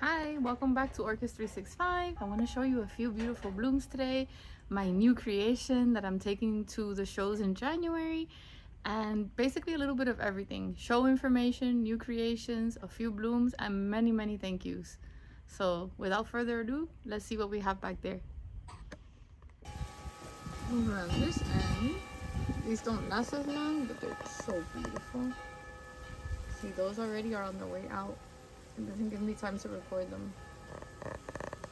Hi, welcome back to Orchids 365. I want to show you a few beautiful blooms today. My new creation that I'm taking to the shows in January, and basically a little bit of everything. Show information, new creations, a few blooms, and many thank yous. So without further ado, let's see what we have back there. Over on this end, these don't last as long, but they're so beautiful. See, those already are on their way out. It doesn't give me time to record them.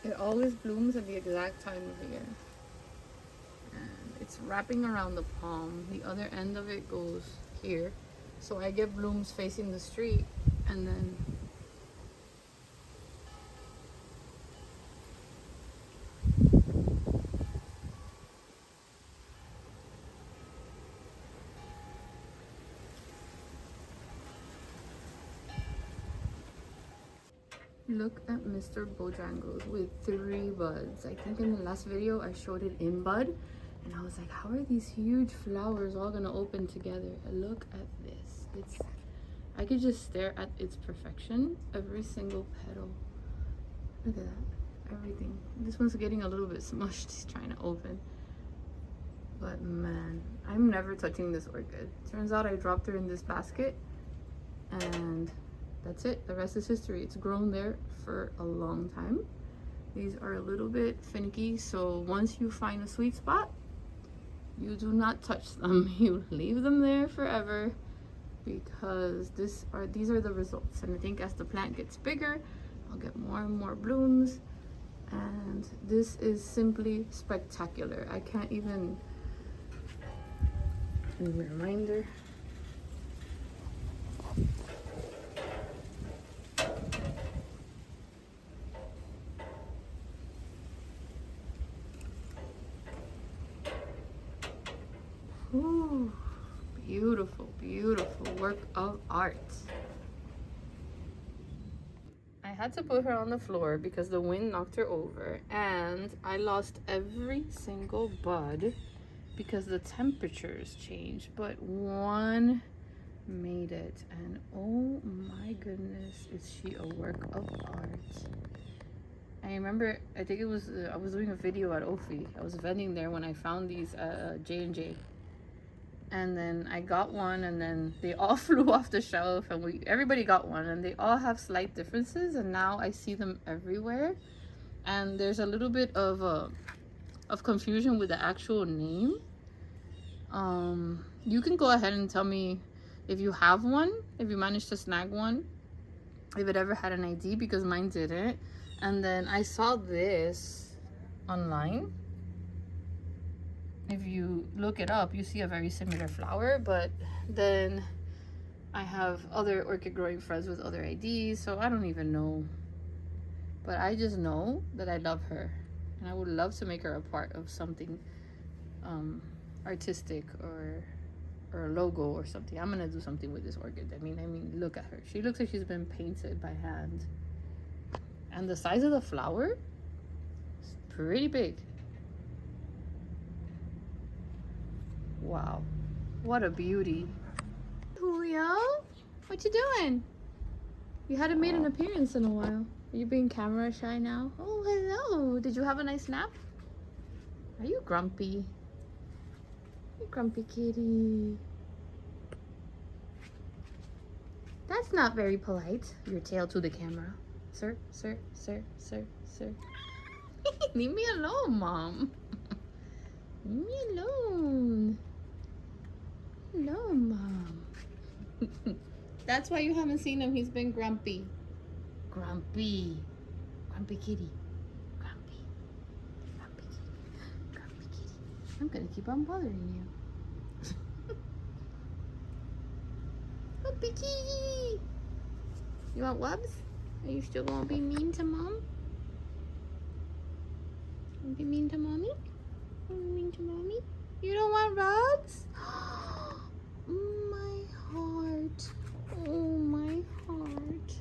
It always blooms at the exact time of year. And it's wrapping around the palm. The other end of it goes here. So I get blooms facing the street, and then look at Mr. Bojangles with 3 buds. I think in the last video I showed it in bud, and I was like, how are these huge flowers all gonna open together? Look at this. I could just stare at its perfection. Every single petal. Look at that. Everything. This one's getting a little bit smushed. It's trying to open. But man, I'm never touching this orchid. Turns out I dropped her in this basket, and that's it. The rest is history. It's grown there for a long time. These are a little bit finicky, so once you find a sweet spot, you do not touch them. You leave them there forever, because these are the results. And I think as the plant gets bigger, I'll get more and more blooms, and this is simply spectacular. I can't even. Reminder. Ooh, beautiful work of art. I had to put her on the floor because the wind knocked her over, and I lost every single bud because the temperatures changed, but one made it, and oh my goodness, is she a work of art. I remember, I think it was, I was doing a video at Ophi. I was vending there when I found these J&J. And then I got one, and then they all flew off the shelf, and everybody got one, and they all have slight differences, and now I see them everywhere. And there's a little bit of confusion with the actual name. You can go ahead and tell me if you have one, if you managed to snag one, if it ever had an ID, because mine didn't. And then I saw this online. If you look it up, you see a very similar flower, but then I have other orchid growing friends with other IDs, so I don't even know. But I just know that I love her, and I would love to make her a part of something artistic or a logo or something. I'm gonna do something with this orchid. I mean, look at her. She looks like she's been painted by hand. And the size of the flower is pretty big. Wow, what a beauty. Julio, what you doing? You hadn't made an appearance in a while. Are you being camera shy now? Oh, hello. Did you have a nice nap? Are you grumpy? You grumpy kitty. That's not very polite. Your tail to the camera. Sir. Leave me alone, Mom. Leave me alone. No, Mom. That's why you haven't seen him. He's been grumpy. Grumpy kitty. Grumpy kitty. I'm gonna keep on bothering you. Grumpy kitty. You want wubs? Are you still gonna be mean to Mom? Be mean to Mommy? Mean to Mommy? You don't want rubs? My heart. Oh, my heart.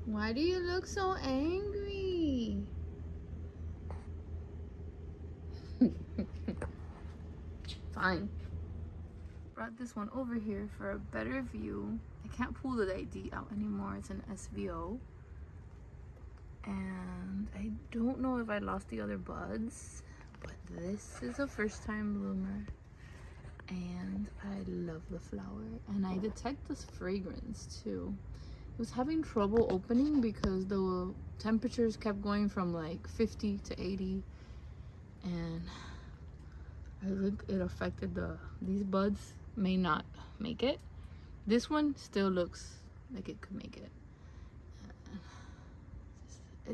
Why do you look so angry? Fine. brought this one over here for a better view. I can't pull the ID out anymore. It's an SVO. And I don't know if I lost the other buds, but this is a first time bloomer. And I love the flower. And I detect this fragrance too. I was having trouble opening because the temperatures kept going from like 50 to 80. And I think it affected these buds may not make it. This one still looks like it could make it.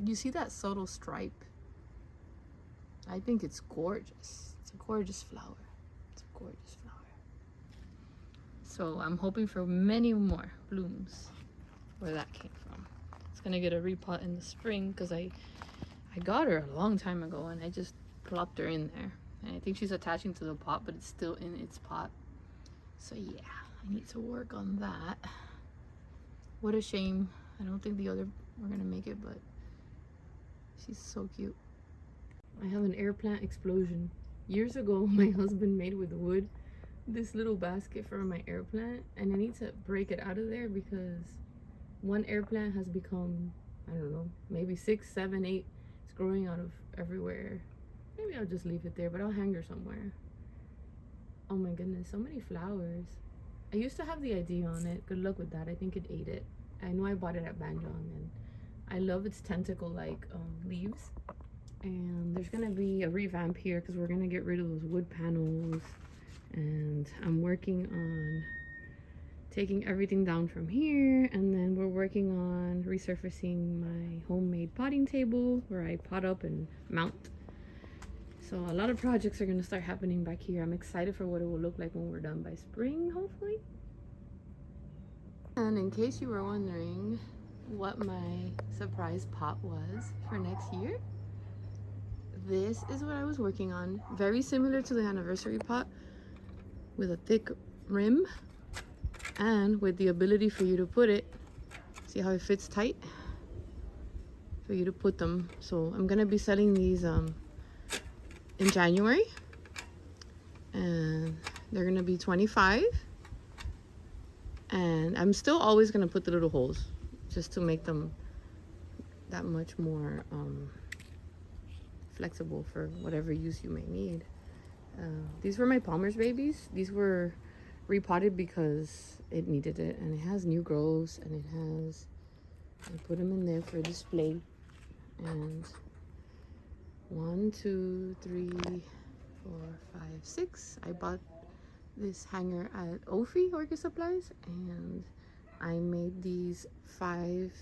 You see that subtle stripe? I think it's gorgeous. It's a gorgeous flower. It's a gorgeous flower. So I'm hoping for many more blooms where that came from. It's gonna get a repot in the spring because I got her a long time ago and I just plopped her in there. And I think she's attaching to the pot, but it's still in its pot. So yeah, I need to work on that. What a shame. I don't think the other were gonna make it, but she's so cute. I have an Airplant explosion. Years ago, my husband made with wood this little basket for my Airplant, and I need to break it out of there because one Airplant has become, I don't know, maybe 6, 7, 8. It's growing out of everywhere. Maybe I'll just leave it there, but I'll hang her somewhere. Oh my goodness, so many flowers. I used to have the ID on it. Good luck with that. I think it ate it. I know I bought it at Banjong, and I love its tentacle-like leaves. And there's gonna be a revamp here because we're gonna get rid of those wood panels. And I'm working on taking everything down from here, and then we're working on resurfacing my homemade potting table where I pot up and mount. So a lot of projects are gonna start happening back here. I'm excited for what it will look like when we're done by spring, hopefully. And in case you were wondering what my surprise pot was for next year, this is what I was working on. Very similar to the anniversary pot, with a thick rim and with the ability for you to put it, see how it fits tight, for you to put them. So I'm gonna be selling these in January, and they're gonna be 25, and I'm still always gonna put the little holes just to make them that much more flexible for whatever use you may need. These were my Palmer's babies. These were repotted because it needed it, and it has new growths, and it has, I put them in there for display. And 1, 2, 3, 4, 5, 6. I bought this hanger at Ophi Orchid Supplies, and I made these 5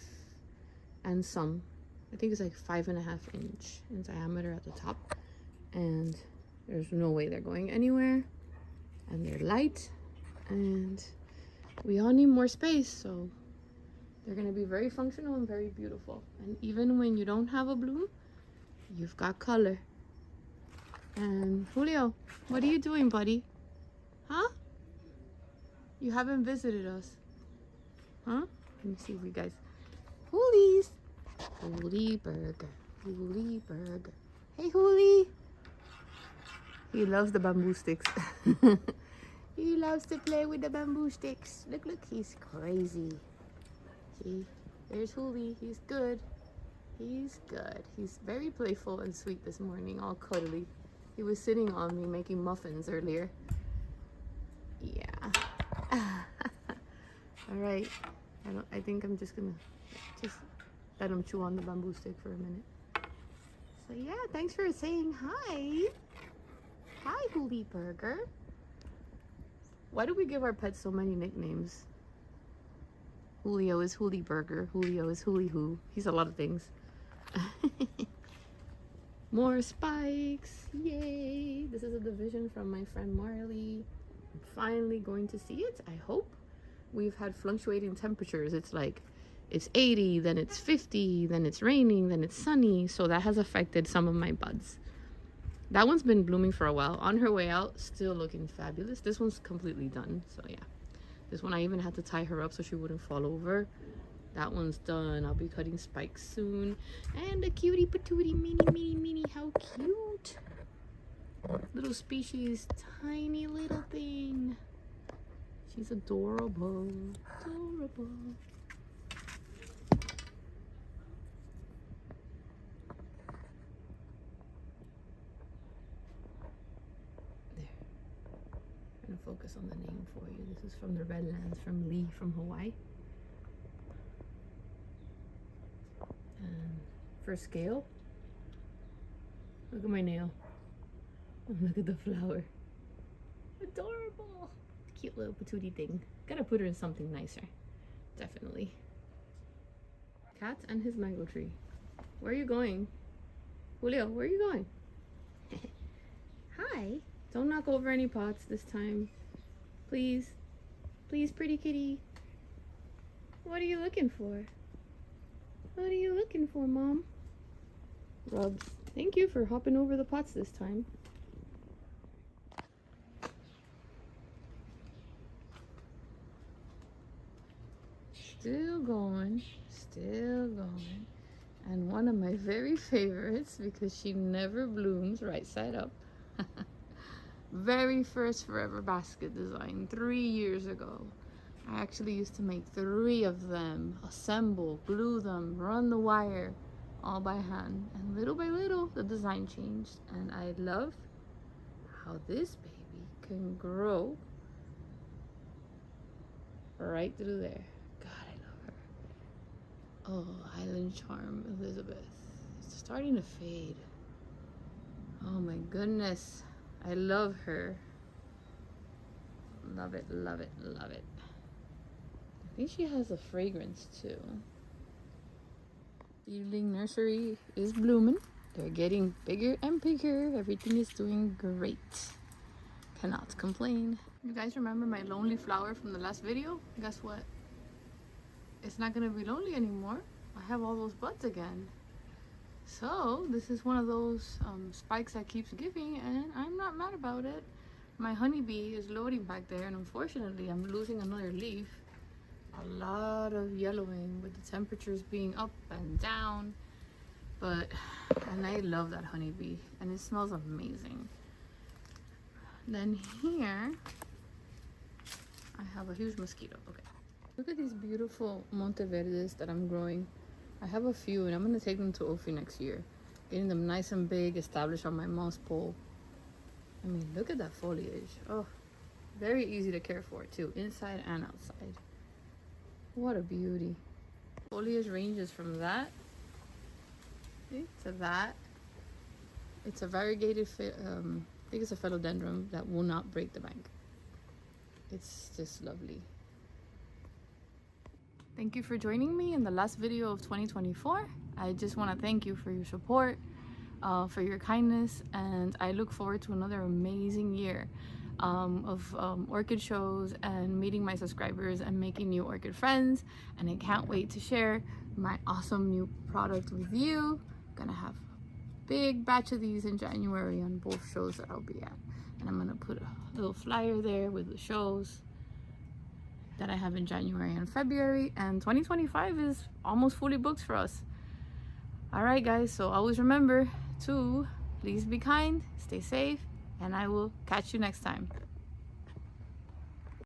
and some. I think it's like 5.5 inch in diameter at the top, and there's no way they're going anywhere, and they're light, and we all need more space, so they're gonna be very functional and very beautiful. And even when you don't have a bloom, you've got color. And Julio, what are you doing, buddy? Huh? You haven't visited us, huh? Let me see if you guys. Hoolies. Hoolie burger. Hoolie burger. Hey, Hoolie. He loves the bamboo sticks. He loves to play with the bamboo sticks. Look, look, he's crazy. See, there's Hoolie. He's good. He's good. He's very playful and sweet this morning, all cuddly. He was sitting on me making muffins earlier. Yeah. All right. I think I'm just gonna let him chew on the bamboo stick for a minute. So yeah, thanks for saying hi. Hi, Hoolie Burger. Why do we give our pets so many nicknames? Julio is Hoolie Burger. Julio is Hoolie Hoo. He's a lot of things. More spikes. Yay. This is a division from my friend Marley. I'm finally going to see it, I hope. We've had fluctuating temperatures. It's like, it's 80, then it's 50, then it's raining, then it's sunny. So that has affected some of my buds. That one's been blooming for a while. On her way out, still looking fabulous. This one's completely done, so yeah. This one I even had to tie her up so she wouldn't fall over. That one's done. I'll be cutting spikes soon. And a cutie patootie mini. How cute. Little species, tiny little thing. She's adorable. Adorable. There. I'm gonna focus on the name for you. This is from the Redlands, from Lee, from Hawaii. And for scale, look at my nail. Look at the flower. Adorable. Cute little patootie thing. Gotta put her in something nicer. Definitely. Cat and his mango tree. Where are you going? Julio, where are you going? Hi. Don't knock over any pots this time. Please. Please, pretty kitty. What are you looking for? What are you looking for, Mom? Rubs. Thank you for hopping over the pots this time. Still going, still going. And one of my very favorites, because she never blooms right side up. Very first forever basket design 3 years ago. I actually used to make 3 of them, assemble, glue them, run the wire, all by hand. And little by little, the design changed. And I love how this baby can grow right through there. God, I love her. Oh, Island Charm Elizabeth. It's starting to fade. Oh my goodness. I love her. Love it, love it, love it. I think she has a fragrance too. Seedling nursery is blooming. They're getting bigger and bigger. Everything is doing great. Cannot complain. You guys remember my lonely flower from the last video? Guess what? It's not gonna be lonely anymore. I have all those buds again. So this is one of those spikes that keeps giving, and I'm not mad about it. My honeybee is loading back there, and unfortunately I'm losing another leaf. A lot of yellowing with the temperatures being up and down, and I love that honeybee, and it smells amazing. Then here I have a huge mosquito. Okay, look at these beautiful Monteverdes that I'm growing. I have a few, and I'm gonna take them to Ophi next year, getting them nice and big, established on my moss pole. I mean, look at that foliage. Oh, very easy to care for too, inside and outside. What a beauty. Foliage ranges from that to that. It's a variegated, I think it's a philodendron that will not break the bank. It's just lovely. Thank you for joining me in the last video of 2024. I just want to thank you for your support, for your kindness, and I look forward to another amazing year of orchid shows and meeting my subscribers and making new orchid friends. And I can't wait to share my awesome new product with you. Gonna have a big batch of these in January on both shows that I'll be at, and I'm gonna put a little flyer there with the shows that I have in January and February, and 2025 is almost fully booked for us. All right guys, so always remember to please be kind, stay safe, and I will catch you next time.